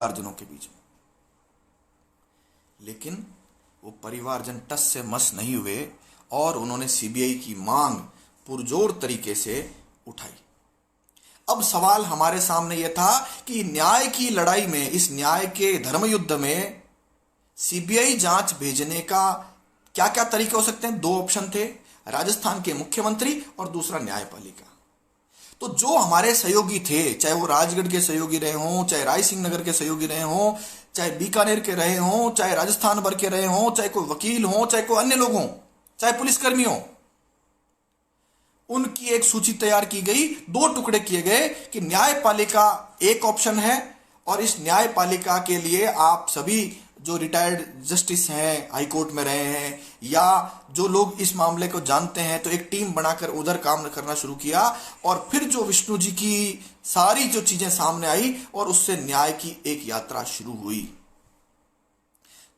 परिवारजनों के बीच में। लेकिन वो परिवारजन टस से मस नहीं हुए और उन्होंने सीबीआई की मांग पुरजोर तरीके से उठाई। अब सवाल हमारे सामने यह था कि न्याय की लड़ाई में, इस न्याय के धर्म युद्ध में सीबीआई जांच भेजने का क्या क्या तरीके हो सकते हैं। दो ऑप्शन थे, राजस्थान के मुख्यमंत्री और दूसरा न्यायपालिका। तो जो हमारे सहयोगी थे, चाहे वो राजगढ़ के सहयोगी रहे हों, चाहे रायसिंह नगर के सहयोगी रहे हों, चाहे बीकानेर के रहे हों, चाहे राजस्थान भर के रहे हों, चाहे कोई वकील हों, चाहे कोई अन्य लोग हों, चाहे पुलिसकर्मी हों, उनकी एक सूची तैयार की गई। दो टुकड़े किए गए कि न्यायपालिका एक ऑप्शन है और इस न्यायपालिका के लिए आप सभी जो रिटायर्ड जस्टिस हैं, हाई कोर्ट में रहे हैं, या जो लोग इस मामले को जानते हैं, तो एक टीम बनाकर उधर काम करना शुरू किया। और फिर जो विष्णु जी की सारी जो चीजें सामने आई और उससे न्याय की एक यात्रा शुरू हुई।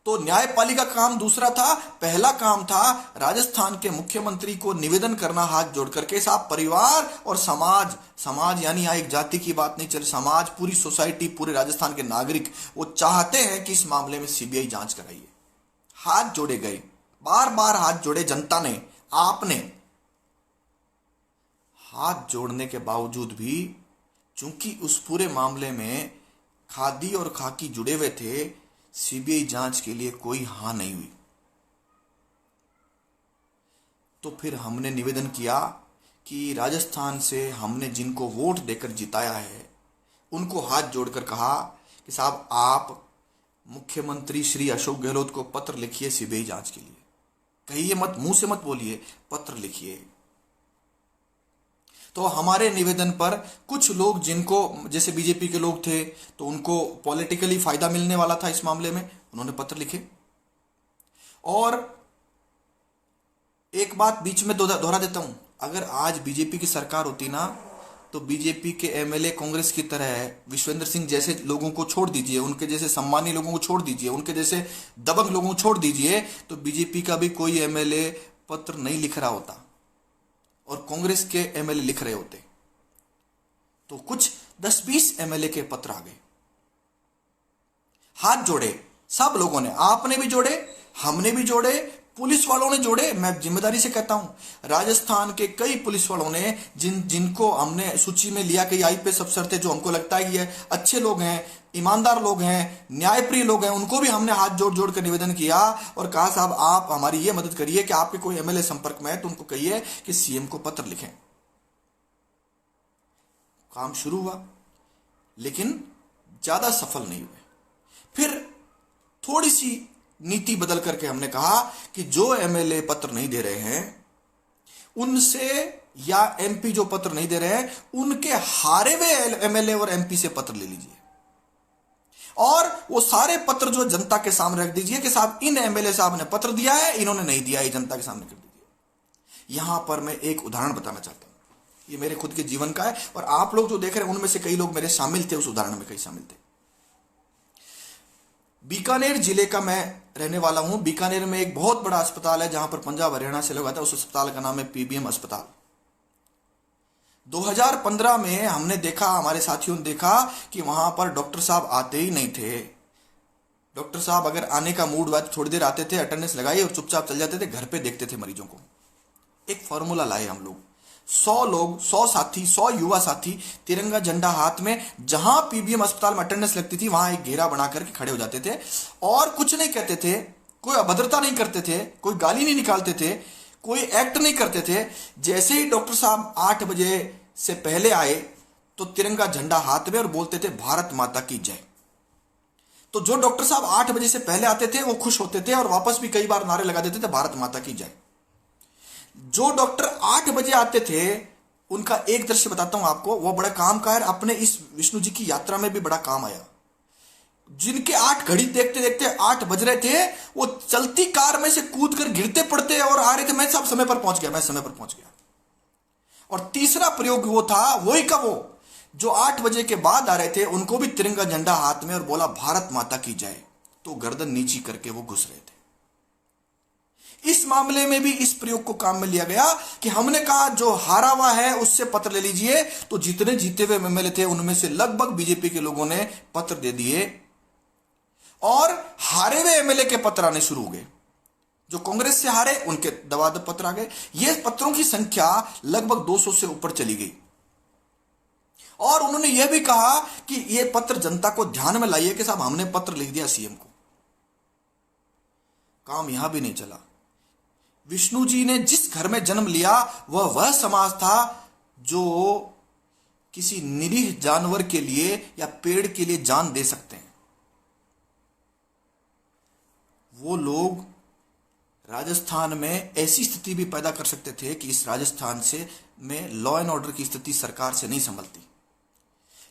तो न्यायपालिका का काम दूसरा था। पहला काम था राजस्थान के मुख्यमंत्री को निवेदन करना हाथ जोड़कर के, साहब परिवार और समाज, समाज यानी यहां एक जाति की बात नहीं चल, समाज, पूरी सोसाइटी, पूरे राजस्थान के नागरिक वो चाहते हैं कि इस मामले में सीबीआई जांच कराइए। हाथ जोड़े गए, बार बार हाथ जोड़े जनता ने, आपने। हाथ जोड़ने के बावजूद भी चूंकि उस पूरे मामले में खादी और खाकी जुड़े हुए थे, सीबीआई जांच के लिए कोई हां नहीं हुई। तो फिर हमने निवेदन किया कि राजस्थान से हमने जिनको वोट देकर जिताया है उनको हाथ जोड़कर कहा कि साहब आप मुख्यमंत्री श्री अशोक गहलोत को पत्र लिखिए सीबीआई जांच के लिए। कहिए मत, मुंह से मत बोलिए, पत्र लिखिए। तो हमारे निवेदन पर कुछ लोग, जिनको जैसे बीजेपी के लोग थे तो उनको पॉलिटिकली फायदा मिलने वाला था इस मामले में, उन्होंने पत्र लिखे। और एक बात बीच में दोहरा देता हूं, अगर आज बीजेपी की सरकार होती ना, तो बीजेपी के एमएलए कांग्रेस की तरह है, विश्वेंद्र सिंह जैसे लोगों को छोड़ दीजिए, उनके जैसे सम्मानी लोगों को छोड़ दीजिए, उनके जैसे दबंग लोगों को छोड़ दीजिए, तो बीजेपी का भी कोई एमएलए पत्र नहीं लिख रहा होता और कांग्रेस के एमएलए लिख रहे होते। तो कुछ 10-20 एमएलए के पत्र आ गए। हाथ जोड़े सब लोगों ने, आपने भी जोड़े, हमने भी जोड़े, पुलिस वालों ने जोड़े। मैं जिम्मेदारी से कहता हूं, राजस्थान के कई पुलिस वालों ने, जिनको हमने सूची में लिया, कई आईपीएस अफसर थे जो हमको लगता है कि ये अच्छे लोग हैं, ईमानदार लोग हैं, न्यायप्रिय लोग हैं, उनको भी हमने हाथ जोड़ जोड़ कर निवेदन किया और कहा साहब आप हमारी ये मदद करिए कि आपके कोई एमएलए संपर्क में है तो उनको कहिए कि सीएम को पत्र लिखें। काम शुरू हुआ लेकिन ज्यादा सफल नहीं हुए। फिर थोड़ी सी नीति बदल करके हमने कहा कि जो एमएलए पत्र नहीं दे रहे हैं उनसे, या एमपी जो पत्र नहीं दे रहे हैं उनके हारे हुए एमएलए और एमपी से पत्र ले लीजिए और वो सारे पत्र जो जनता के सामने रख दीजिए कि साहब इन एमएलए साहब ने पत्र दिया है, इन्होंने नहीं दिया है, जनता के सामने कर दीजिए। यहां पर मैं एक उदाहरण बताना चाहता हूं, ये मेरे खुद के जीवन का है और आप लोग जो देख रहे हैं उनमें से कई लोग मेरे शामिल थे, उस उदाहरण में कई शामिल थे। बीकानेर जिले का मैं रहने वाला हूं। बीकानेर में एक बहुत बड़ा अस्पताल है जहां पर पंजाब हरियाणा से लोग आते हैं। उस अस्पताल का नाम है पीबीएम अस्पताल। 2015 में हमने देखा, हमारे साथियों ने देखा कि वहां पर डॉक्टर साहब आते ही नहीं थे। डॉक्टर साहब अगर आने का मूड हुआ तो थोड़ी देर आते थे, अटेंडेंस लगाई और चुपचाप चल जाते थे, घर पे देखते थे मरीजों को। एक फॉर्मूला लाए हम लोग, 100 लोग, 100 साथी, 100 युवा साथी, तिरंगा झंडा हाथ में, जहां पीबीएम अस्पताल में अटेंडेंस लगती थी वहां एक घेरा बना करके खड़े हो जाते थे और कुछ नहीं कहते थे, कोई अभद्रता नहीं करते थे, कोई गाली नहीं निकालते थे, कोई एक्ट नहीं करते थे। जैसे ही डॉक्टर साहब 8 बजे से पहले आए तो तिरंगा झंडा हाथ में और बोलते थे भारत माता की जय। तो जो डॉक्टर साहब 8 बजे से पहले आते थे वो खुश होते थे और वापस भी कई बार नारे लगा देते थे भारत माता की जय। जो डॉक्टर 8 बजे आते थे उनका एक दृश्य बताता हूं आपको, वो बड़ा काम का है, अपने इस विष्णु जी की यात्रा में भी बड़ा काम आया। जिनके 8 घड़ी देखते देखते 8 बज रहे थे, वो चलती कार में से कूद कर गिरते पड़ते और आ रहे थे, मैं सब समय पर पहुंच गया, मैं समय पर पहुंच गया। और तीसरा प्रयोग वो था, वही का वो जो 8 बजे के बाद आ रहे थे, उनको भी तिरंगा झंडा हाथ में और बोला भारत माता की जय, तो गर्दन नीची करके वो घुस रहे थे। इस मामले में भी इस प्रयोग को काम में लिया गया कि हमने कहा जो हारा हुआ है उससे पत्र ले लीजिए। तो जितने जीते हुए एमएलए थे उनमें से लगभग बीजेपी के लोगों ने पत्र दे दिए और हारे हुए एमएलए के पत्र आने शुरू हो गए। जो कांग्रेस से हारे उनके दबादब पत्र आ गए। ये पत्रों की संख्या लगभग 200 से ऊपर चली गई। और उन्होंने यह भी कहा कि यह पत्र जनता को ध्यान में लाइए कि साहब हमने पत्र लिख दिया सीएम को। काम यहां भी नहीं चला। विष्णु जी ने जिस घर में जन्म लिया वह समाज था जो किसी निरीह जानवर के लिए या पेड़ के लिए जान दे सकते हैं। वो लोग राजस्थान में ऐसी स्थिति भी पैदा कर सकते थे कि इस राजस्थान से में लॉ एंड ऑर्डर की स्थिति सरकार से नहीं संभलती।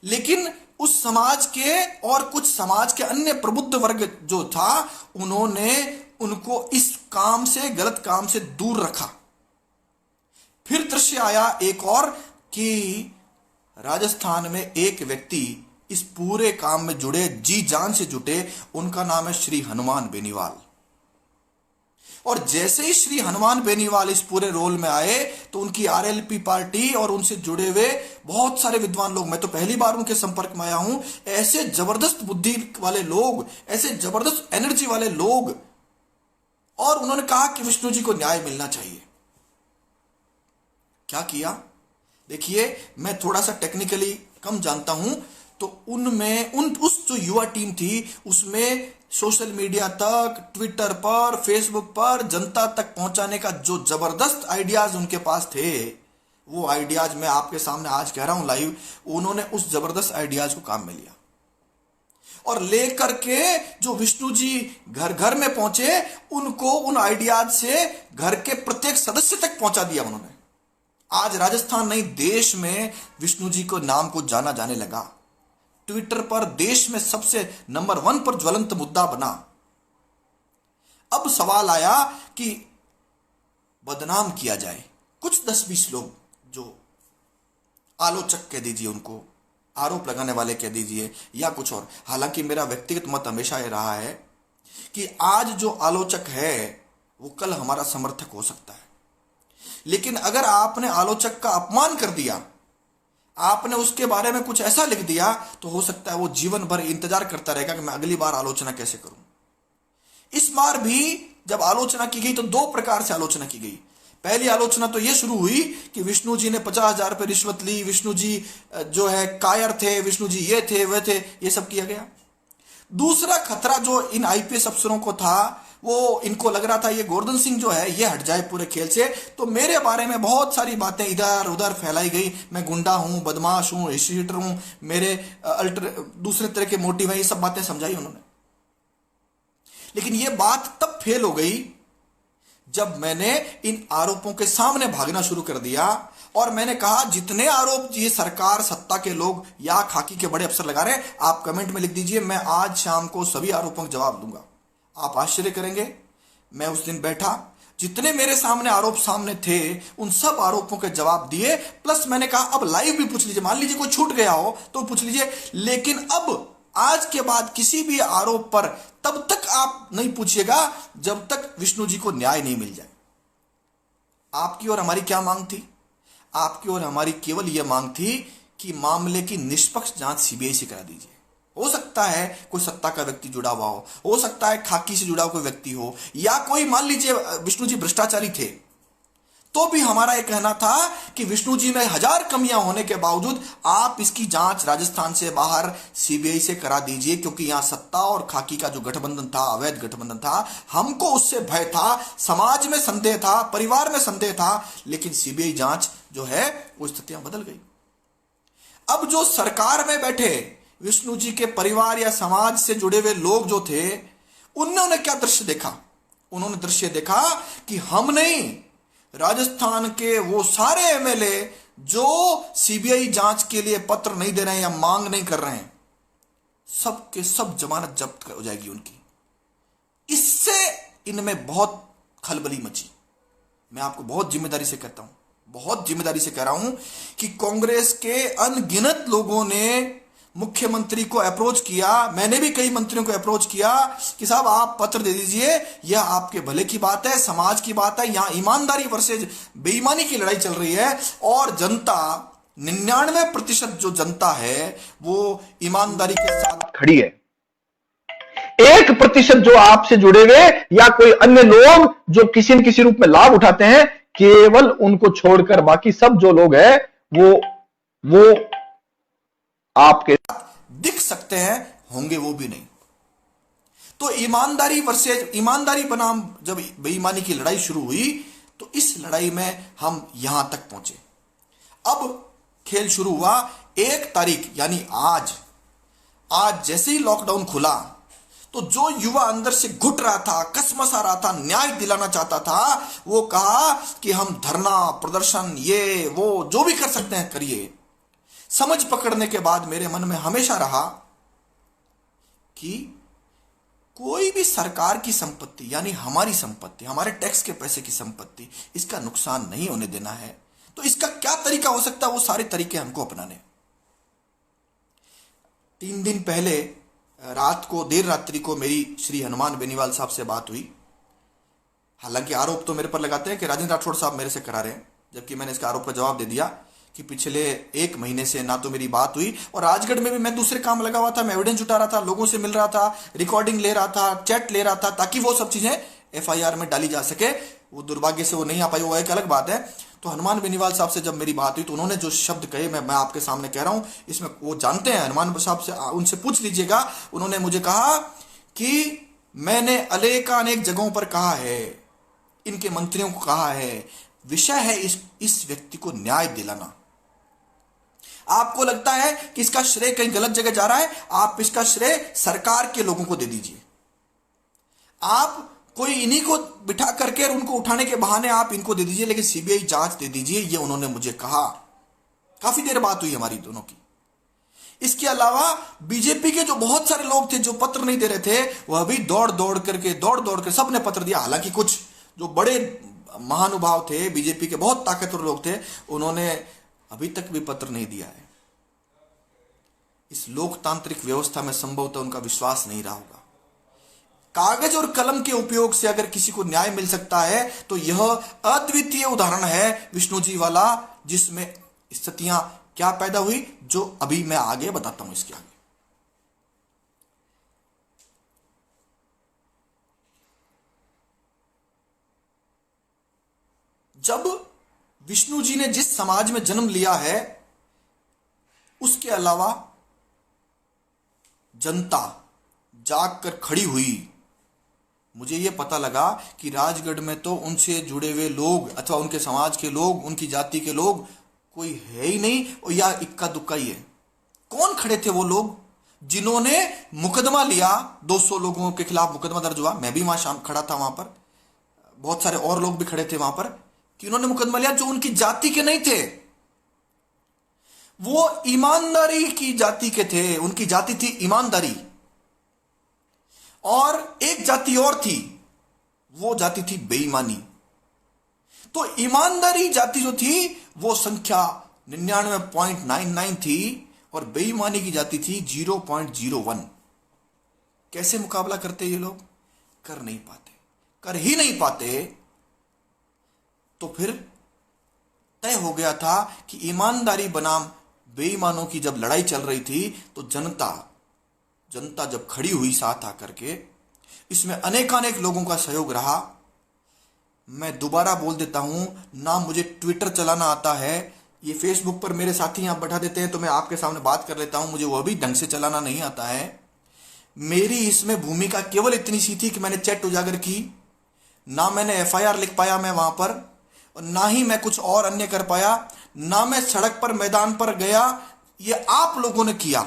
लेकिन उस समाज के और कुछ समाज के अन्य प्रबुद्ध वर्ग जो था, उन्होंने उनको इस काम से, गलत काम से दूर रखा। फिर दृश्य आया एक और कि राजस्थान में एक व्यक्ति इस पूरे काम में जुड़े, जी जान से जुटे। उनका नाम है श्री हनुमान बेनीवाल। और जैसे ही श्री हनुमान बेनीवाल इस पूरे रोल में आए तो उनकी आरएलपी पार्टी और उनसे जुड़े हुए बहुत सारे विद्वान लोग, मैं तो पहली बार उनके संपर्क में आया हूं, ऐसे जबरदस्त बुद्धि वाले लोग, ऐसे जबरदस्त एनर्जी वाले लोग, और उन्होंने कहा कि विष्णु जी को न्याय मिलना चाहिए। क्या किया? देखिए, मैं थोड़ा सा टेक्निकली कम जानता हूं, तो उनमें उस जो युवा टीम थी उसमें सोशल मीडिया तक, ट्विटर पर, फेसबुक पर जनता तक पहुंचाने का जो जबरदस्त आइडियाज उनके पास थे, वो आइडियाज मैं आपके सामने आज कह रहा हूं लाइव। उन्होंने उस जबरदस्त आइडियाज को काम में लिया और लेकर के जो विष्णु जी घर घर में पहुंचे, उनको उन आइडियाज से घर के प्रत्येक सदस्य तक पहुंचा दिया उन्होंने। आज राजस्थान नहीं, देश में विष्णु जी को नाम को जाना जाने लगा। ट्विटर पर देश में सबसे नंबर 1 पर ज्वलंत मुद्दा बना। अब सवाल आया कि बदनाम किया जाए। कुछ 10-20 लोग जो आलोचक कह दीजिए, उनको आरोप लगाने वाले कह दीजिए, या कुछ और। हालांकि मेरा व्यक्तिगत मत हमेशा यह रहा है कि आज जो आलोचक है वो कल हमारा समर्थक हो सकता है। लेकिन अगर आपने आलोचक का अपमान कर दिया, आपने उसके बारे में कुछ ऐसा लिख दिया, तो हो सकता है वो जीवन भर इंतजार करता रहेगा कि मैं अगली बार आलोचना कैसे करूं। इस बार भी जब आलोचना की गई तो 2 प्रकार से आलोचना की गई। पहली आलोचना तो यह शुरू हुई कि विष्णु जी ने 50,000 रुपये रिश्वत ली, विष्णु जी जो है कायर थे, विष्णु जी ये थे वे थे, ये सब किया गया। दूसरा खतरा जो इन आईपीएस अफसरों को था, वो इनको लग रहा था ये गोवर्धन सिंह जो है ये हट जाए पूरे खेल से, तो मेरे बारे में बहुत सारी बातें इधर उधर फैलाई गई। मैं गुंडा हूं, बदमाश हूं, हिस्ट्रीटर हूं, मेरे दूसरे तरह के मोटिव है, ये सब बातें समझाई उन्होंने। लेकिन ये बात तब फेल हो गई जब मैंने इन आरोपों के सामने भागना शुरू कर दिया और मैंने कहा जितने आरोप ये सरकार, सत्ता के लोग या खाकी के बड़े अफसर लगा रहे हैं, आप कमेंट में लिख दीजिए, मैं आज शाम को सभी आरोपों का जवाब दूंगा। आप आश्चर्य करेंगे, मैं उस दिन बैठा, जितने मेरे सामने आरोप सामने थे उन सब आरोपों के जवाब दिए। प्लस मैंने कहा अब लाइव भी पूछ लीजिए, मान लीजिए कोई छूट गया हो तो पूछ लीजिए, लेकिन अब आज के बाद किसी भी आरोप पर तब तक आप नहीं पूछिएगा जब तक विष्णु जी को न्याय नहीं मिल जाए। आपकी और हमारी क्या मांग थी? आपकी और हमारी केवल यह मांग थी कि मामले की निष्पक्ष जांच सीबीआई से करा दीजिए। हो सकता है कोई सत्ता का व्यक्ति जुड़ा हुआ हो सकता है खाकी से जुड़ा हुआ कोई व्यक्ति हो, या कोई मान लीजिए विष्णु जी भ्रष्टाचारी थे, तो भी हमारा यह कहना था कि विष्णु जी में 1000 कमियां होने के बावजूद आप इसकी जांच राजस्थान से बाहर सीबीआई से करा दीजिए, क्योंकि यहां सत्ता और खाकी का जो गठबंधन था, अवैध गठबंधन था, हमको उससे भय था, समाज में संदेह था, परिवार में संदेह था। लेकिन सीबीआई जांच जो है वो स्थितियां बदल गई। अब जो सरकार में बैठे विष्णु जी के परिवार या समाज से जुड़े हुए लोग जो थे, उन्होंने क्या दृश्य देखा? उन्होंने दृश्य देखा कि हम नहीं, राजस्थान के वो सारे एमएलए जो सीबीआई जांच के लिए पत्र नहीं दे रहे हैं या मांग नहीं कर रहे हैं, सब के सब जमानत जब्त हो जाएगी उनकी। इससे इनमें बहुत खलबली मची। मैं आपको बहुत जिम्मेदारी से कहता हूं, बहुत जिम्मेदारी से कह रहा हूं कि कांग्रेस के अनगिनत लोगों ने मुख्यमंत्री को अप्रोच किया, मैंने भी कई मंत्रियों को अप्रोच किया कि साहब आप पत्र दे दीजिए, यह आपके भले की बात है, समाज की बात है, यहां ईमानदारी वर्सेज बेईमानी की लड़ाई चल रही है और जनता 99% जो जनता है वो ईमानदारी के साथ खड़ी है। 1% जो आपसे जुड़े हुए या कोई अन्य लोग जो किसी न किसी रूप में लाभ उठाते हैं, केवल उनको छोड़कर बाकी सब जो लोग हैं वो आपके दिख सकते हैं, होंगे वो भी नहीं। तो ईमानदारी वर्सेज ईमानदारी बनाम जब बेईमानी की लड़ाई शुरू हुई, तो इस लड़ाई में हम यहां तक पहुंचे। अब खेल शुरू हुआ 1 तारीख यानी आज जैसे ही लॉकडाउन खुला, तो जो युवा अंदर से घुट रहा था, कसमसा रहा था, न्याय दिलाना चाहता था, वो कहा कि हम धरना प्रदर्शन ये वो जो भी कर सकते हैं करिए। समझ पकड़ने के बाद मेरे मन में हमेशा रहा कि कोई भी सरकार की संपत्ति यानी हमारी संपत्ति, हमारे टैक्स के पैसे की संपत्ति, इसका नुकसान नहीं होने देना है। तो इसका क्या तरीका हो सकता है, वो सारे तरीके हमको अपनाने। 3 दिन पहले रात को, देर रात्रि को मेरी श्री हनुमान बेनीवाल साहब से बात हुई। हालांकि आरोप तो मेरे पर लगाते हैं कि राजेंद्र राठौड़ साहब मेरे से करा रहे हैं, जबकि मैंने इसका आरोप का जवाब दे दिया कि पिछले 1 महीने से ना तो मेरी बात हुई, और राजगढ़ में भी मैं दूसरे काम लगा हुआ था। मैं एविडेंस जुटा रहा था, लोगों से मिल रहा था, रिकॉर्डिंग ले रहा था, चैट ले रहा था, ताकि वो सब चीजें एफआईआर में डाली जा सके। वो दुर्भाग्य से वो नहीं आ पाई, वो एक अलग बात है। तो हनुमान बेनीवाल साहब से जब मेरी बात हुई, तो उन्होंने जो शब्द कहे मैं आपके सामने कह रहा हूं, इसमें वो जानते हैं, हनुमान साहब से उनसे पूछ लीजिएगा। उन्होंने मुझे कहा कि मैंने अनेक जगहों पर कहा है, इनके मंत्रियों को कहा है, विषय है इस व्यक्ति को न्याय दिलाना। आपको लगता है कि इसका श्रेय कहीं गलत जगह जा रहा है, आप इसका श्रेय सरकार के लोगों को दे दीजिए। आप कोई इन्हीं को बिठा करके उनको उठाने के बहाने आप इनको दे दीजिए, लेकिन सीबीआई जांच दे दीजिए, ये उन्होंने मुझे कहा। काफी देर बात हुई हमारी दोनों की। इसके अलावा बीजेपी के जो बहुत सारे लोग थे जो पत्र नहीं दे रहे थे, वह भी दौड़ दौड़ कर सबने पत्र दिया। हालांकि कुछ जो बड़े महानुभाव थे, बीजेपी के बहुत ताकतवर लोग थे, उन्होंने अभी तक भी पत्र नहीं दिया है। इस लोकतांत्रिक व्यवस्था में संभवतः उनका विश्वास नहीं रहा होगा। कागज और कलम के उपयोग से अगर किसी को न्याय मिल सकता है, तो यह अद्वितीय उदाहरण है विष्णु जी वाला, जिसमें स्थितियां क्या पैदा हुई, जो अभी मैं आगे बताता हूं। इसके आगे जब विष्णु जी ने जिस समाज में जन्म लिया है, उसके अलावा जनता जाग कर खड़ी हुई। मुझे यह पता लगा कि राजगढ़ में तो उनसे जुड़े हुए लोग अथवा उनके समाज के लोग, उनकी जाति के लोग कोई है ही नहीं, और या इक्का दुक्का ही है। कौन खड़े थे वो लोग जिन्होंने मुकदमा लिया? 200 लोगों के खिलाफ मुकदमा दर्ज हुआ। मैं भी वहां खड़ा था, वहां पर बहुत सारे और लोग भी खड़े थे वहां पर, कि उन्होंने मुकदमा लिया जो उनकी जाति के नहीं थे। वो ईमानदारी की जाति के थे, उनकी जाति थी ईमानदारी। और एक जाति और थी, वो जाति थी बेईमानी। तो ईमानदारी जाति जो थी वो संख्या 99.99 थी, और बेईमानी की जाति थी 0.01। कैसे मुकाबला करते ये लोग? कर नहीं पाते, कर ही नहीं पाते। तो फिर तय हो गया था कि ईमानदारी बनाम बेईमानों की जब लड़ाई चल रही थी, तो जनता जब खड़ी हुई साथ आकर के, इसमें अनेकानेक लोगों का सहयोग रहा। मैं दोबारा बोल देता हूं, ना मुझे ट्विटर चलाना आता है, ये फेसबुक पर मेरे साथी यहां बैठा देते हैं तो मैं आपके सामने बात कर लेता हूं, मुझे वह भी ढंग से चलाना नहीं आता है। मेरी इसमें भूमिका केवल इतनी सी थी कि मैंने चैट उजागर की, ना मैंने एफआईआर लिख पाया मैं वहां पर, और ना ही मैं कुछ और अन्य कर पाया, ना मैं सड़क पर मैदान पर गया। ये आप लोगों ने किया।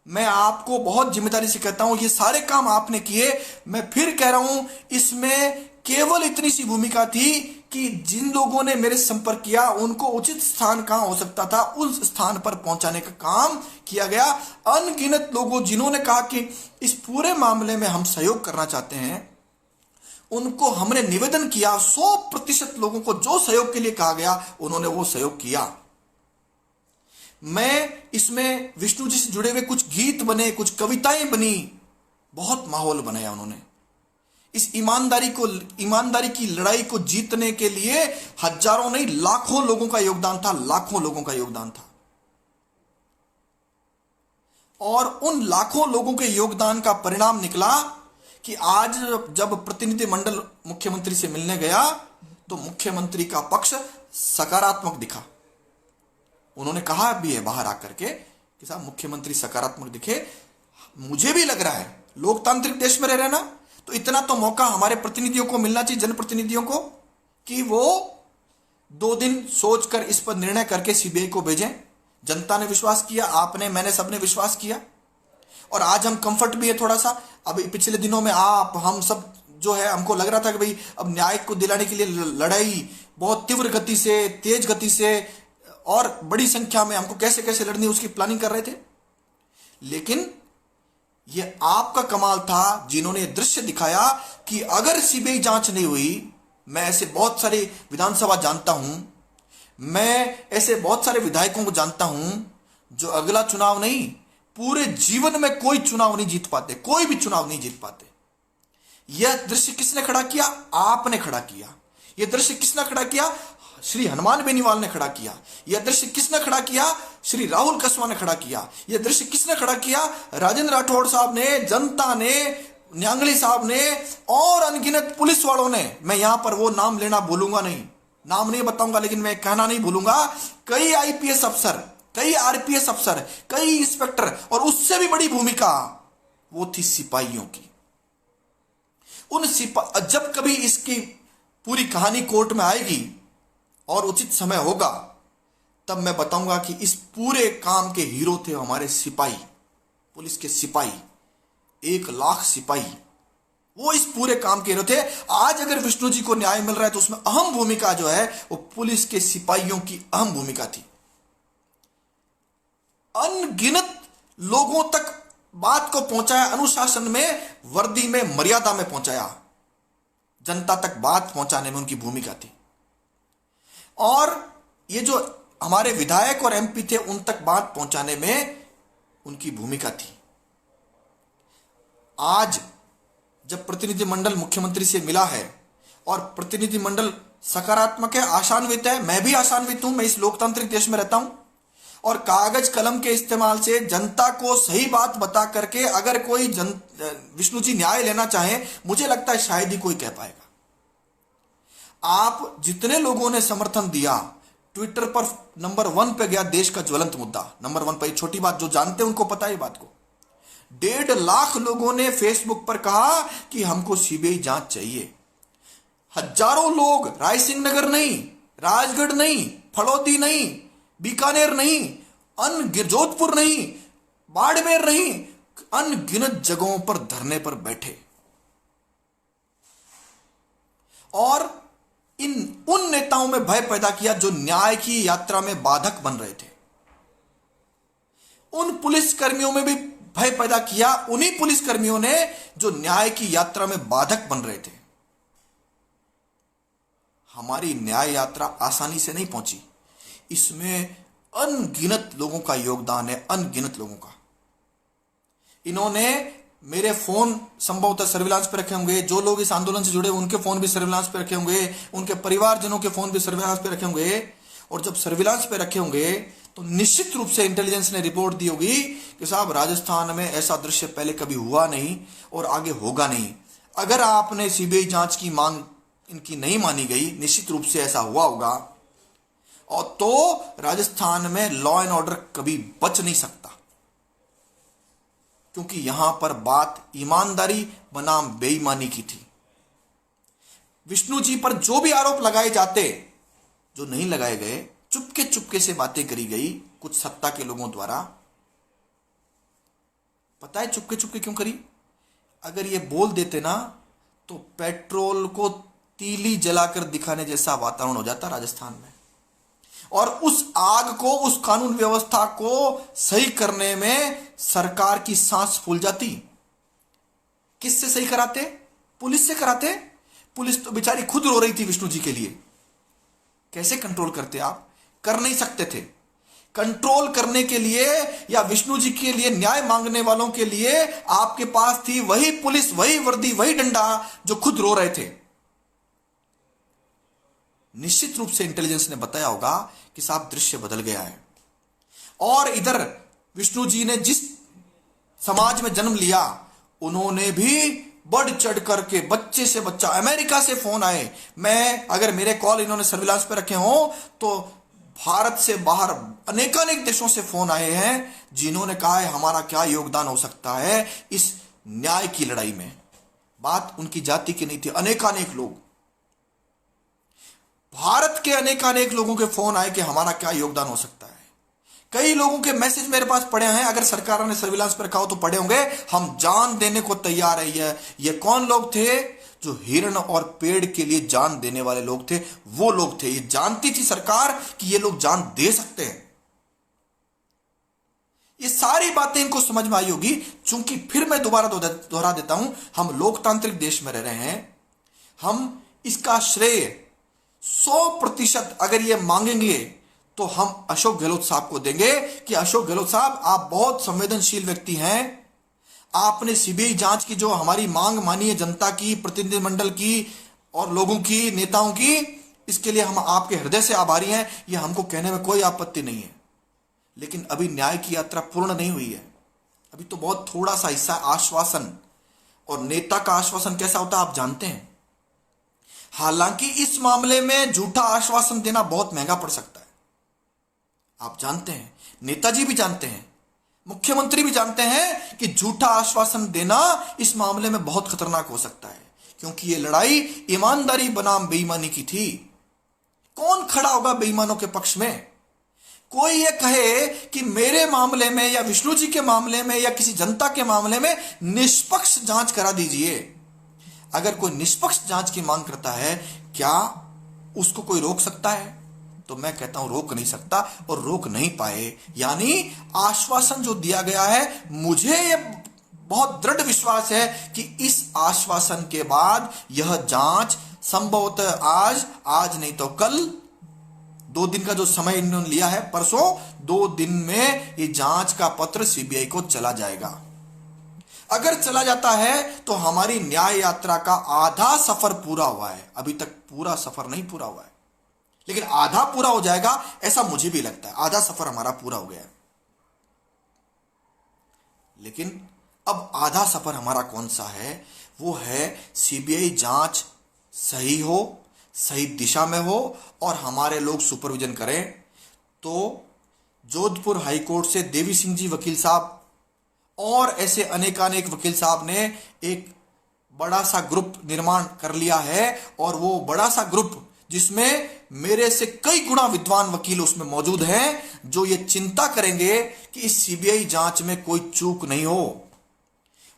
मैं आपको बहुत जिम्मेदारी से कहता हूं, ये सारे काम आपने किए। मैं फिर कह रहा हूं, इसमें केवल इतनी सी भूमिका थी कि जिन लोगों ने मेरे संपर्क किया उनको उचित स्थान कहां हो सकता था उस स्थान पर पहुंचाने का काम किया गया। अनगिनत लोगों जिन्होंने कहा कि इस पूरे मामले में हम सहयोग करना चाहते हैं, उनको हमने निवेदन किया। 100% लोगों को जो सहयोग के लिए कहा गया उन्होंने वो सहयोग किया। मैं इसमें विष्णु जी से जुड़े हुए कुछ गीत बने, कुछ कविताएं बनी, बहुत माहौल बनाया उन्होंने। इस ईमानदारी की लड़ाई को जीतने के लिए हजारों नहीं लाखों लोगों का योगदान था, लाखों लोगों का योगदान था। और उन लाखों लोगों के योगदान का परिणाम निकला कि आज जब प्रतिनिधिमंडल मुख्यमंत्री से मिलने गया तो मुख्यमंत्री का पक्ष सकारात्मक दिखा। उन्होंने कहा भी है बाहर आकर के कि साहब मुख्यमंत्री सकारात्मक दिखे। मुझे भी लग रहा है लोकतांत्रिक देश में रह रहे ना, तो इतना तो मौका हमारे प्रतिनिधियों को मिलना चाहिए, जनप्रतिनिधियों को, कि वो 2 दिन सोचकर इस पर निर्णय करके सीबीआई को भेजें। जनता ने विश्वास किया, आपने, मैंने, सबने विश्वास किया, और आज हम कंफर्ट भी है थोड़ा सा। अब पिछले दिनों में आप, हम सब जो है, हमको लग रहा था कि भाई अब न्याय को दिलाने के लिए लड़ाई बहुत तीव्र गति से, तेज गति से और बड़ी संख्या में हमको कैसे कैसे लड़नी है उसकी प्लानिंग कर रहे थे। लेकिन ये आपका कमाल था जिन्होंने दृश्य दिखाया कि अगर सीबीआई जांच नहीं हुई, मैं ऐसे बहुत सारे विधानसभा जानता हूं, मैं ऐसे बहुत सारे विधायकों को जानता हूं जो अगला चुनाव नहीं, पूरे जीवन में कोई चुनाव नहीं जीत पाते, कोई भी चुनाव नहीं जीत पाते। यह दृश्य किसने खड़ा किया? आपने खड़ा किया। यह दृश्य किसने खड़ा किया? श्री हनुमान बेनीवाल ने खड़ा किया। यह दृश्य किसने खड़ा किया? श्री राहुल कसवा ने खड़ा किया। यह दृश्य किसने खड़ा किया? राजेंद्र राठौड़ साहब ने, जनता ने, न्यांगली साहब ने और अनगिनत पुलिस वालों ने। मैं यहां पर वो नाम लेना भूलूंगा नहीं, नाम नहीं बताऊंगा, लेकिन मैं कहना नहीं भूलूंगा, कई आईपीएस अफसर, कई आरपीएस अफसर, कई इंस्पेक्टर, और उससे भी बड़ी भूमिका वो थी सिपाहियों की। उन जब कभी इसकी पूरी कहानी कोर्ट में आएगी और उचित समय होगा, तब मैं बताऊंगा कि इस पूरे काम के हीरो थे हमारे सिपाही, पुलिस के सिपाही, 1 लाख सिपाही, वो इस पूरे काम के हीरो थे। आज अगर विष्णु जी को न्याय मिल रहा है तो उसमें अहम भूमिका जो है वो पुलिस के सिपाहियों की अहम भूमिका थी। अनगिनत लोगों तक बात को पहुंचाया, अनुशासन में, वर्दी में, मर्यादा में पहुंचाया, जनता तक बात पहुंचाने में उनकी भूमिका थी। और ये जो हमारे विधायक और एमपी थे उन तक बात पहुंचाने में उनकी भूमिका थी। आज जब प्रतिनिधिमंडल मुख्यमंत्री से मिला है और प्रतिनिधिमंडल सकारात्मक है, आशान्वित है, मैं भी आशान्वित हूं, मैं इस लोकतांत्रिक देश में रहता हूं, और कागज कलम के इस्तेमाल से जनता को सही बात बता करके अगर कोई विष्णु जी न्याय लेना चाहे, मुझे लगता है शायद ही कोई कह पाएगा। आप जितने लोगों ने समर्थन दिया, ट्विटर पर नंबर 1 पे गया देश का ज्वलंत मुद्दा, नंबर 1 पर, छोटी बात, जो जानते हैं उनको पता है बात को। 1.5 लाख लोगों ने फेसबुक पर कहा कि हमको सीबीआई जांच चाहिए। हजारों लोग, रायसिंह नगर नहीं, राजगढ़ नहीं, फलौदी नहीं, बीकानेर नहीं, जोधपुर नहीं, बाड़मेर नहीं, अनगिनत जगहों पर धरने पर बैठे और उन नेताओं में भय पैदा किया जो न्याय की यात्रा में बाधक बन रहे थे। उन पुलिसकर्मियों में भी भय पैदा किया, उन्हीं पुलिसकर्मियों ने जो न्याय की यात्रा में बाधक बन रहे थे। हमारी न्याय यात्रा आसानी से नहीं पहुंची, इसमें अनगिनत लोगों का योगदान है, अनगिनत लोगों का। इन्होंने मेरे फोन संभवतः सर्विलांस पे रखे होंगे, जो लोग इस आंदोलन से जुड़े उनके फोन भी सर्विलांस पे रखे होंगे, उनके परिवारजनों के फोन भी सर्विलांस पे रखे होंगे। और जब सर्विलांस पे रखे होंगे तो निश्चित रूप से इंटेलिजेंस ने रिपोर्ट दी होगी कि साहब राजस्थान में ऐसा दृश्य पहले कभी हुआ नहीं और आगे होगा नहीं। अगर आपने सीबीआई जांच की मांग इनकी नहीं मानी गई, निश्चित रूप से ऐसा हुआ होगा, और तो राजस्थान में लॉ एंड ऑर्डर कभी बच नहीं सकता, क्योंकि यहां पर बात ईमानदारी बनाम बेईमानी की थी। विष्णु जी पर जो भी आरोप लगाए जाते, जो नहीं लगाए गए, चुपके चुपके से बातें करी गई कुछ सत्ता के लोगों द्वारा। पता है चुपके चुपके क्यों करी? अगर ये बोल देते ना तो पेट्रोल को तीली जलाकर दिखाने जैसा वातावरण हो जाता राजस्थान में, और उस आग को, उस कानून व्यवस्था को सही करने में सरकार की सांस फूल जाती। किससे सही कराते? पुलिस से कराते। पुलिस तो बेचारी खुद रो रही थी विष्णु जी के लिए। कैसे कंट्रोल करते? आप कर नहीं सकते थे। कंट्रोल करने के लिए या विष्णु जी के लिए न्याय मांगने वालों के लिए आपके पास थी वही पुलिस, वही वर्दी, वही डंडा जो खुद रो रहे थे। निश्चित रूप से इंटेलिजेंस ने बताया होगा कि साहब दृश्य बदल गया है। और इधर विष्णु जी ने जिस समाज में जन्म लिया, उन्होंने भी बढ़ चढ़ करके बच्चे से बच्चा, अमेरिका से फोन आए, मैं अगर मेरे कॉल इन्होंने सर्विलांस पे रखे हों तो भारत से बाहर अनेकानेक देशों से फोन आए हैं जिन्होंने कहा है हमारा क्या योगदान हो सकता है इस न्याय की लड़ाई में। बात उनकी जाति की नहीं थी, अनेकानेक लोग, भारत के अनेकानेक लोगों के फोन आए कि हमारा क्या योगदान हो सकता है। कई लोगों के मैसेज मेरे पास पड़े हैं, अगर सरकार ने सर्विलांस पर रखा हो तो पड़े होंगे, हम जान देने को तैयार है। ये कौन लोग थे? जो हिरण और पेड़ के लिए जान देने वाले लोग थे, वो लोग थे। ये जानती थी सरकार कि ये लोग जान दे सकते हैं। ये सारी बातें इनको समझ में आई होगी, चूंकि फिर मैं दोबारा दोहरा देता हूं, हम लोकतांत्रिक देश में रह रहे हैं। हम इसका श्रेय 100% अगर ये मांगेंगे तो हम अशोक गहलोत साहब को देंगे कि अशोक गहलोत साहब, आप बहुत संवेदनशील व्यक्ति हैं। आपने सीबीआई जांच की जो हमारी मांग मानी है, जनता की, प्रतिनिधिमंडल की और लोगों की, नेताओं की, इसके लिए हम आपके हृदय से आभारी हैं। यह हमको कहने में कोई आपत्ति नहीं है। लेकिन अभी न्याय की यात्रा पूर्ण नहीं हुई है। अभी तो बहुत थोड़ा सा हिस्सा आश्वासन, और नेता का आश्वासन कैसा होता है आप जानते हैं। हालांकि इस मामले में झूठा आश्वासन देना बहुत महंगा पड़ सकता है, आप जानते हैं, नेताजी भी जानते हैं, मुख्यमंत्री भी जानते हैं कि झूठा आश्वासन देना इस मामले में बहुत खतरनाक हो सकता है, क्योंकि यह लड़ाई ईमानदारी बनाम बेईमानी की थी। कौन खड़ा होगा बेईमानों के पक्ष में? कोई ये कहे कि मेरे मामले में या विष्णु जी के मामले में या किसी जनता के मामले में निष्पक्ष जांच करा दीजिए। अगर कोई निष्पक्ष जांच की मांग करता है, क्या उसको कोई रोक सकता है? तो मैं कहता हूं रोक नहीं सकता और रोक नहीं पाए। यानी आश्वासन जो दिया गया है, मुझे यह बहुत दृढ़ विश्वास है कि इस आश्वासन के बाद यह जांच संभवतः आज नहीं तो कल, 2 दिन का जो समय इन्होंने लिया है, परसों 2 दिन में ये जांच का पत्र सीबीआई को चला जाएगा। अगर चला जाता है तो हमारी न्याय यात्रा का आधा सफर पूरा हुआ है। अभी तक पूरा सफर नहीं पूरा हुआ है, लेकिन आधा पूरा हो जाएगा, ऐसा मुझे भी लगता है। आधा सफर हमारा पूरा हो गया है, लेकिन अब आधा सफर हमारा कौन सा है? वो है सीबीआई जांच सही हो, सही दिशा में हो और हमारे लोग सुपरविजन करें। तो जोधपुर हाईकोर्ट से देवी सिंह जी वकील साहब और ऐसे अनेकानेक वकील साहब ने एक बड़ा सा ग्रुप निर्माण कर लिया है, और वो बड़ा सा ग्रुप जिसमें मेरे से कई गुना विद्वान वकील उसमें मौजूद हैं, जो ये चिंता करेंगे कि इस सीबीआई जांच में कोई चूक नहीं हो।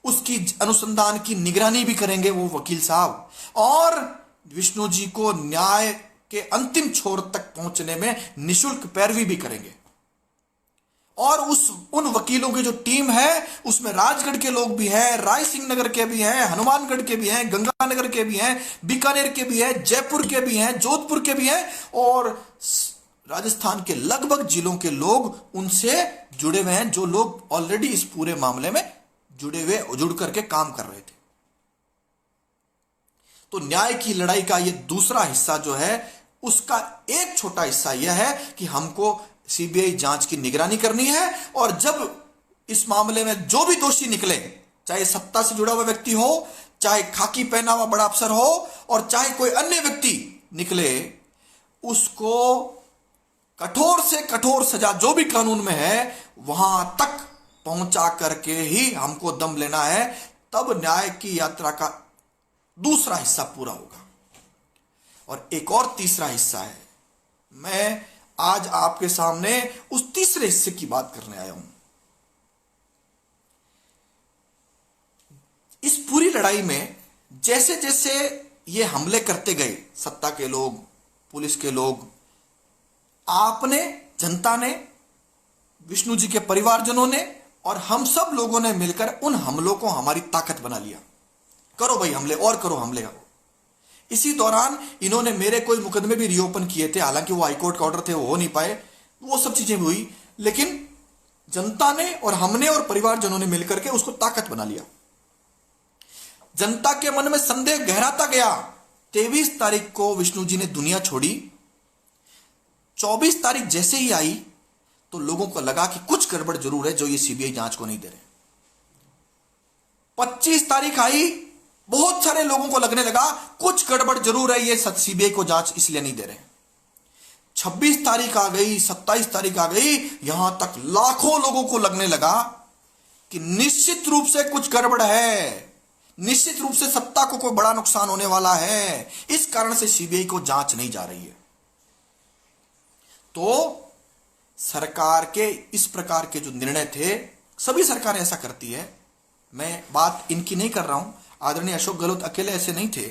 उसकी अनुसंधान की निगरानी भी करेंगे वो वकील साहब, और विष्णु जी को न्याय के अंतिम छोर तक पहुंचने में निशुल्क पैरवी भी करेंगे। और उन वकीलों की जो टीम है उसमें राजगढ़ के लोग भी हैं, राय सिंह नगर के भी हैं, हनुमानगढ़ के भी हैं, गंगानगर के भी हैं, बीकानेर के भी हैं, जयपुर के भी हैं, जोधपुर के भी हैं, और राजस्थान के लगभग जिलों के लोग उनसे जुड़े हुए हैं, जो लोग ऑलरेडी इस पूरे मामले में जुड़ करके काम कर रहे थे। तो न्याय की लड़ाई का ये दूसरा हिस्सा जो है, उसका एक छोटा हिस्सा यह है कि हमको सीबीआई जांच की निगरानी करनी है, और जब इस मामले में जो भी दोषी निकले, चाहे सत्ता से जुड़ा हुआ व्यक्ति हो, चाहे खाकी पहना हुआ बड़ा अफसर हो, और चाहे कोई अन्य व्यक्ति निकले, उसको कठोर से कठोर सजा जो भी कानून में है वहां तक पहुंचा करके ही हमको दम लेना है। तब न्याय की यात्रा का दूसरा हिस्सा पूरा होगा। और एक और तीसरा हिस्सा है, मैं आज आपके सामने उस तीसरे हिस्से की बात करने आया हूं। इस पूरी लड़ाई में जैसे जैसे ये हमले करते गए, सत्ता के लोग, पुलिस के लोग, आपने, जनता ने, विष्णु जी के परिवारजनों ने और हम सब लोगों ने मिलकर उन हमलों को हमारी ताकत बना लिया। करो भाई हमले, और करो हमले। इसी दौरान इन्होंने मेरे कोई मुकदमे भी रीओपन किए थे, हालांकि वो हाईकोर्ट का ऑर्डर थे, वो हो नहीं पाए, वो सब चीजें भी हुई, लेकिन जनता ने और हमने और परिवारजनों ने मिलकर के उसको ताकत बना लिया। जनता के मन में संदेह गहराता गया। 23 तारीख को विष्णु जी ने दुनिया छोड़ी। 24 तारीख जैसे ही आई तो लोगों को लगा कि कुछ गड़बड़ जरूर है, जो ये सीबीआई जांच को नहीं दे रहे। 25 तारीख आई, बहुत सारे लोगों को लगने लगा कुछ गड़बड़ जरूर है, ये सीबीआई को जांच इसलिए नहीं दे रहे। 26 तारीख आ गई, 27 तारीख आ गई, यहां तक लाखों लोगों को लगने लगा कि निश्चित रूप से कुछ गड़बड़ है, निश्चित रूप से सत्ता को कोई बड़ा नुकसान होने वाला है, इस कारण से सीबीआई को जांच नहीं जा रही है। तो सरकार के इस प्रकार के जो निर्णय थे, सभी सरकारें ऐसा करती है, मैं बात इनकी नहीं कर रहा हूं, आदरणीय अशोक गहलोत अकेले ऐसे नहीं थे।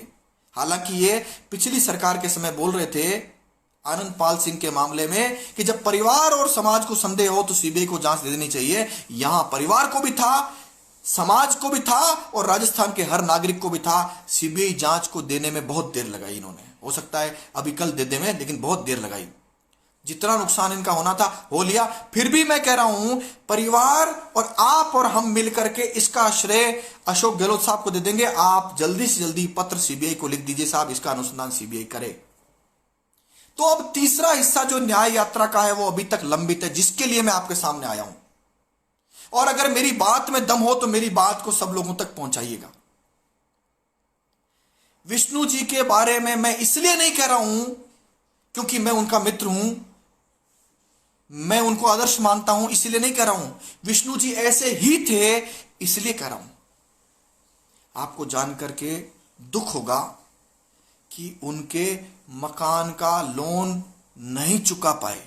हालांकि ये पिछली सरकार के समय बोल रहे थे आनंद पाल सिंह के मामले में कि जब परिवार और समाज को संदेह हो तो सीबीआई को जांच दे देनी चाहिए। यहां परिवार को भी था, समाज को भी था और राजस्थान के हर नागरिक को भी था। सीबीआई जांच को देने में बहुत देर लगाई इन्होंने, हो सकता है अभी कल दे दें, लेकिन बहुत देर लगाई। जितना नुकसान इनका होना था हो लिया। फिर भी मैं कह रहा हूं, परिवार और आप और हम मिलकर के इसका श्रेय अशोक गहलोत साहब को दे देंगे। आप जल्दी से जल्दी पत्र सीबीआई को लिख दीजिए, साहब इसका अनुसंधान सीबीआई करे। तो अब तीसरा हिस्सा जो न्याय यात्रा का है वो अभी तक लंबित है, जिसके लिए मैं आपके सामने आया हूं। और अगर मेरी बात में दम हो तो मेरी बात को सब लोगों तक पहुंचाइएगा। विष्णु जी के बारे में मैं इसलिए नहीं कह रहा हूं क्योंकि मैं उनका मित्र हूं, मैं उनको आदर्श मानता हूं, इसलिए नहीं कह रहा हूं। विष्णु जी ऐसे ही थे इसलिए कह रहा हूं। आपको जानकर के दुख होगा कि उनके मकान का लोन नहीं चुका पाए।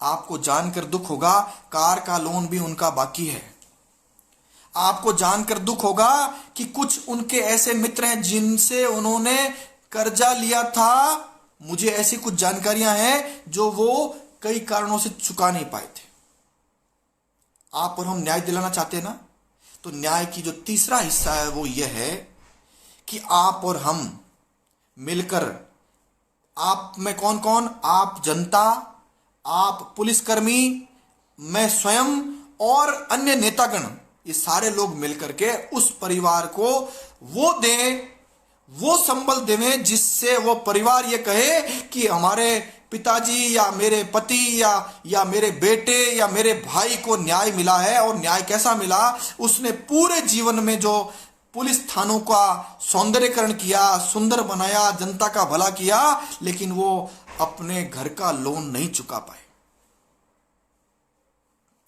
आपको जानकर दुख होगा कार का लोन भी उनका बाकी है। आपको जानकर दुख होगा कि कुछ उनके ऐसे मित्र हैं जिनसे उन्होंने कर्जा लिया था। मुझे ऐसी कुछ जानकारियां हैं जो वो कई कारणों से चुका नहीं पाए थे। आप और हम न्याय दिलाना चाहते हैं ना, तो न्याय की जो तीसरा हिस्सा है वो यह है कि आप और हम मिलकर, आप में कौन कौन, आप जनता, आप पुलिसकर्मी, मैं स्वयं और अन्य नेतागण, ये सारे लोग मिलकर के उस परिवार को वो दें, वो संबल देवें जिससे वो परिवार ये कहे कि हमारे पिताजी या मेरे पति या मेरे बेटे या मेरे भाई को न्याय मिला है। और न्याय कैसा मिला, उसने पूरे जीवन में जो पुलिस थानों का सौंदर्यकरण किया, सुंदर बनाया, जनता का भला किया, लेकिन वो अपने घर का लोन नहीं चुका पाए।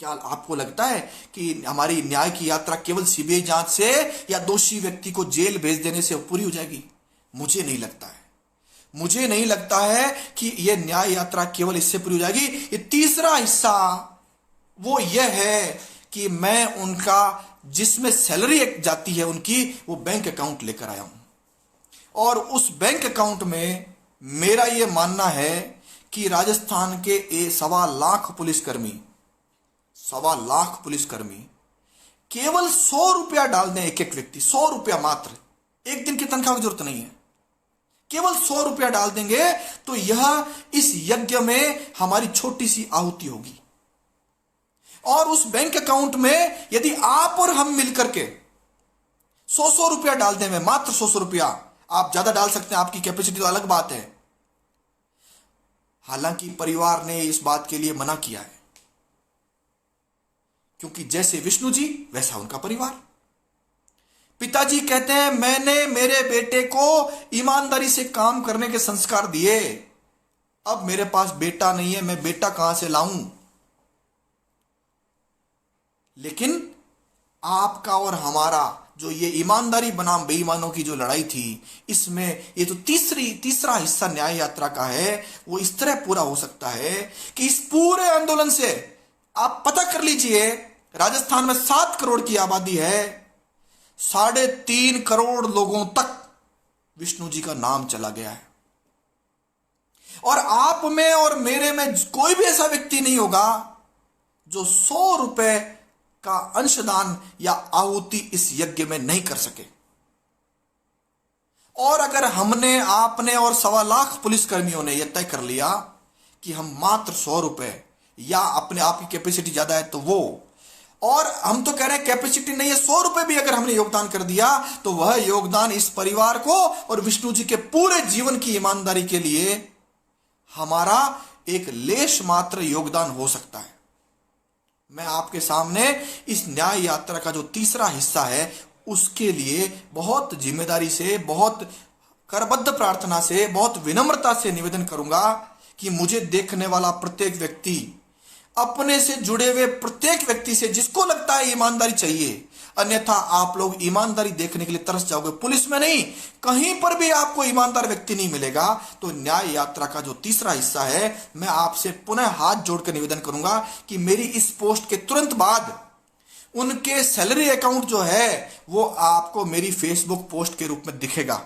क्या आपको लगता है कि हमारी न्याय की यात्रा केवल सीबीआई जांच से या दोषी व्यक्ति को जेल भेज देने से पूरी हो जाएगी? मुझे नहीं लगता है। मुझे नहीं लगता है कि यह न्याय यात्रा केवल इससे पूरी हो जाएगी। ये तीसरा हिस्सा वो यह है कि मैं उनका, जिसमें सैलरी जाती है उनकी, वो बैंक अकाउंट लेकर आया हूं। और उस बैंक अकाउंट में मेरा यह मानना है कि राजस्थान के 1.25 पुलिसकर्मी केवल 100 रुपया डाल दें, एक एक व्यक्ति 100 रुपया मात्र, एक दिन की तनख्वाह की जरूरत नहीं है, केवल 100 रुपया डाल देंगे तो यह इस यज्ञ में हमारी छोटी सी आहुति होगी। और उस बैंक अकाउंट में यदि आप और हम मिलकर के 100 रुपया डाल दें, मैं मात्र 100 रुपया, आप ज्यादा डाल सकते हैं, आपकी कैपेसिटी तो अलग बात है। हालांकि परिवार ने इस बात के लिए मना किया है, क्योंकि जैसे विष्णु जी वैसा उनका परिवार। पिताजी कहते हैं मैंने मेरे बेटे को ईमानदारी से काम करने के संस्कार दिए, अब मेरे पास बेटा नहीं है, मैं बेटा कहां से लाऊं। लेकिन आपका और हमारा जो ये ईमानदारी बनाम बेईमानों की जो लड़ाई थी, इसमें ये जो तीसरा हिस्सा न्याय यात्रा का है, वो इस तरह पूरा हो सकता है कि इस पूरे आंदोलन से आप पता कर लीजिए, राजस्थान में 7 करोड़ की आबादी है, 3.5 करोड़ लोगों तक विष्णु जी का नाम चला गया है। और आप में और मेरे में कोई भी ऐसा व्यक्ति नहीं होगा जो 100 रुपए का अंशदान या आहुति इस यज्ञ में नहीं कर सके। और अगर हमने, आपने और 1.25 पुलिसकर्मियों ने यह तय कर लिया कि हम मात्र 100 रुपए, या अपने आप की कैपेसिटी ज्यादा है तो वो, और हम तो कह रहे हैं कैपेसिटी नहीं है, 100 रुपए भी अगर हमने योगदान कर दिया तो वह योगदान इस परिवार को और विष्णु जी के पूरे जीवन की ईमानदारी के लिए हमारा एक लेश मात्र योगदान हो सकता है। मैं आपके सामने इस न्याय यात्रा का जो तीसरा हिस्सा है उसके लिए बहुत जिम्मेदारी से, बहुत करबद्ध प्रार्थना से, बहुत विनम्रता से निवेदन करूंगा कि मुझे देखने वाला प्रत्येक व्यक्ति, अपने से जुड़े हुए प्रत्येक व्यक्ति से जिसको लगता है ईमानदारी चाहिए, अन्यथा आप लोग ईमानदारी देखने के लिए तरस जाओगे। पुलिस में नहीं, कहीं पर भी आपको ईमानदार व्यक्ति नहीं मिलेगा। तो न्याय यात्रा का जो तीसरा हिस्सा है, मैं आपसे पुनः हाथ जोड़कर निवेदन करूंगा कि मेरी इस पोस्ट के तुरंत बाद उनके सैलरी अकाउंट जो है वो आपको मेरी फेसबुक पोस्ट के रूप में दिखेगा।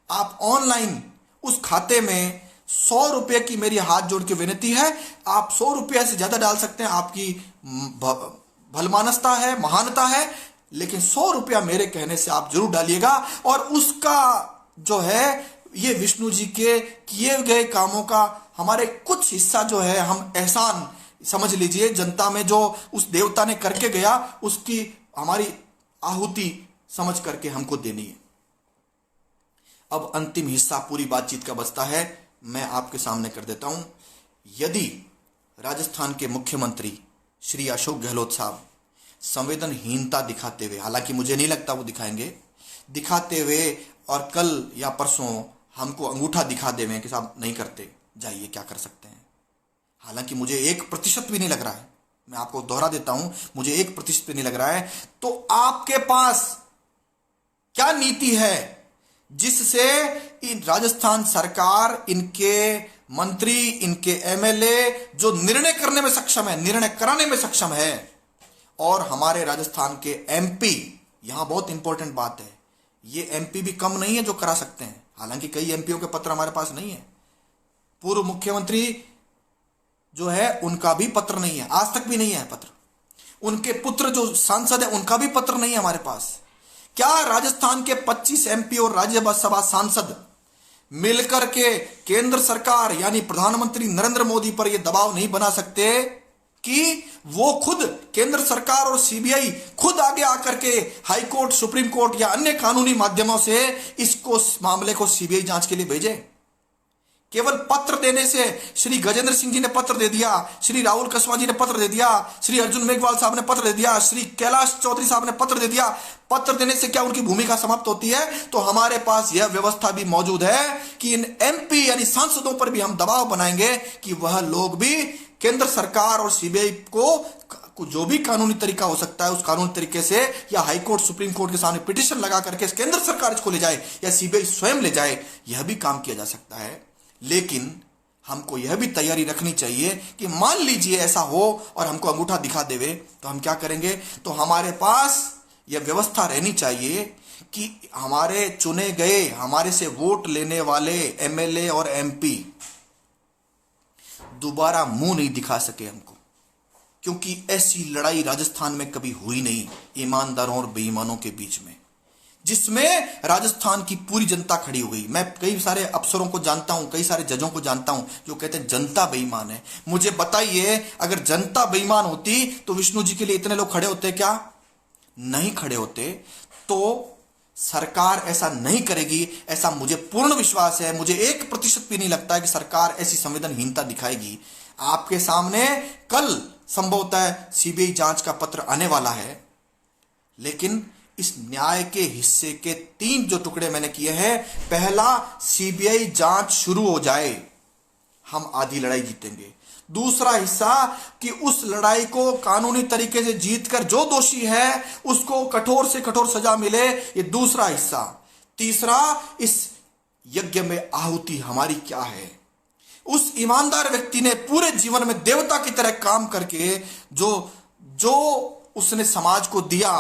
आप ऑनलाइन उस खाते में 100 रुपए की मेरी हाथ जोड़ के विनती है, आप 100 रुपया से ज्यादा डाल सकते हैं, आपकी भलमानसता है, महानता है, लेकिन 100 रुपया मेरे कहने से आप जरूर डालिएगा। और उसका जो है ये विष्णु जी के किए गए कामों का हमारे कुछ हिस्सा जो है हम एहसान समझ लीजिए, जनता में जो उस देवता ने करके गया उसकी हमारी आहुति समझ करके हमको देनी है। अब अंतिम हिस्सा पूरी बातचीत का बचता है, मैं आपके सामने कर देता हूं। यदि राजस्थान के मुख्यमंत्री श्री अशोक गहलोत साहब संवेदनहीनता दिखाते हुए, हालांकि मुझे नहीं लगता वो दिखाएंगे, दिखाते हुए और कल या परसों हमको अंगूठा दिखा देवे कि साहब नहीं करते, जाइए क्या कर सकते हैं, हालांकि मुझे 1% भी नहीं लग रहा है, मैं आपको दोहरा देता हूं, मुझे 1% भी नहीं लग रहा है, तो आपके पास क्या नीति है जिससे इन राजस्थान सरकार, इनके मंत्री, इनके एमएलए जो निर्णय करने में सक्षम है, निर्णय कराने में सक्षम है, और हमारे राजस्थान के एमपी, यहां बहुत इंपॉर्टेंट बात है, ये एमपी भी कम नहीं है जो करा सकते हैं, हालांकि कई एमपीओ के पत्र हमारे पास नहीं है, पूर्व मुख्यमंत्री जो है उनका भी पत्र नहीं है, आज तक भी नहीं है पत्र, उनके पुत्र जो सांसद है उनका भी पत्र नहीं है हमारे पास। क्या राजस्थान के 25 एमपी और राज्यसभा सांसद मिलकर के केंद्र सरकार यानी प्रधानमंत्री नरेंद्र मोदी पर यह दबाव नहीं बना सकते कि वो खुद, केंद्र सरकार और सीबीआई खुद आगे आकर के हाई कोर्ट, सुप्रीम कोर्ट या अन्य कानूनी माध्यमों से इसको, मामले को सीबीआई जांच के लिए भेजे? केवल पत्र देने से, श्री गजेंद्र सिंह जी ने पत्र दे दिया, श्री राहुल कसवा जी ने पत्र दे दिया, श्री अर्जुन मेघवाल साहब ने पत्र दे दिया, श्री कैलाश चौधरी साहब ने पत्र दे दिया, पत्र देने से क्या उनकी भूमिका समाप्त होती है? तो हमारे पास यह व्यवस्था भी मौजूद है कि इन एमपी यानी सांसदों पर भी हम दबाव बनाएंगे कि वह लोग भी केंद्र सरकार और सीबीआई को जो भी कानूनी तरीका हो सकता है उस कानूनी तरीके से, या हाई कोर्ट, सुप्रीम कोर्ट के सामने पिटीशन लगा करके केंद्र सरकार इसको ले जाए या सीबीआई स्वयं ले जाए, यह भी काम किया जा सकता है। लेकिन हमको यह भी तैयारी रखनी चाहिए कि मान लीजिए ऐसा हो और हमको अंगूठा दिखा देवे तो हम क्या करेंगे? तो हमारे पास यह व्यवस्था रहनी चाहिए कि हमारे चुने गए, हमारे से वोट लेने वाले एमएलए और एमपी दोबारा मुंह नहीं दिखा सके हमको, क्योंकि ऐसी लड़ाई राजस्थान में कभी हुई नहीं ईमानदारों और बेईमानों के बीच में, जिसमें राजस्थान की पूरी जनता खड़ी हो गई। मैं कई सारे अफसरों को जानता हूं, कई सारे जजों को जानता हूं जो कहते हैं जनता बेईमान है। मुझे बताइए, अगर जनता बेईमान होती तो विष्णु जी के लिए इतने लोग खड़े होते क्या? नहीं खड़े होते। तो सरकार ऐसा नहीं करेगी, ऐसा मुझे पूर्ण विश्वास है। मुझे 1% भी नहीं लगता है कि सरकार ऐसी संवेदनहीनता दिखाएगी। आपके सामने कल संभवतः सीबीआई जांच का पत्र आने वाला है, लेकिन इस न्याय के हिस्से के 3 जो टुकड़े मैंने किए हैं, पहला, सीबीआई जांच शुरू हो जाए, हम आधी लड़ाई जीतेंगे। दूसरा हिस्सा कि उस लड़ाई को कानूनी तरीके से जीतकर जो दोषी है उसको कठोर से कठोर सजा मिले, ये दूसरा हिस्सा। तीसरा, इस यज्ञ में आहुति हमारी क्या है? उस ईमानदार व्यक्ति ने पूरे जीवन में देवता की तरह काम करके जो उसने समाज को दिया,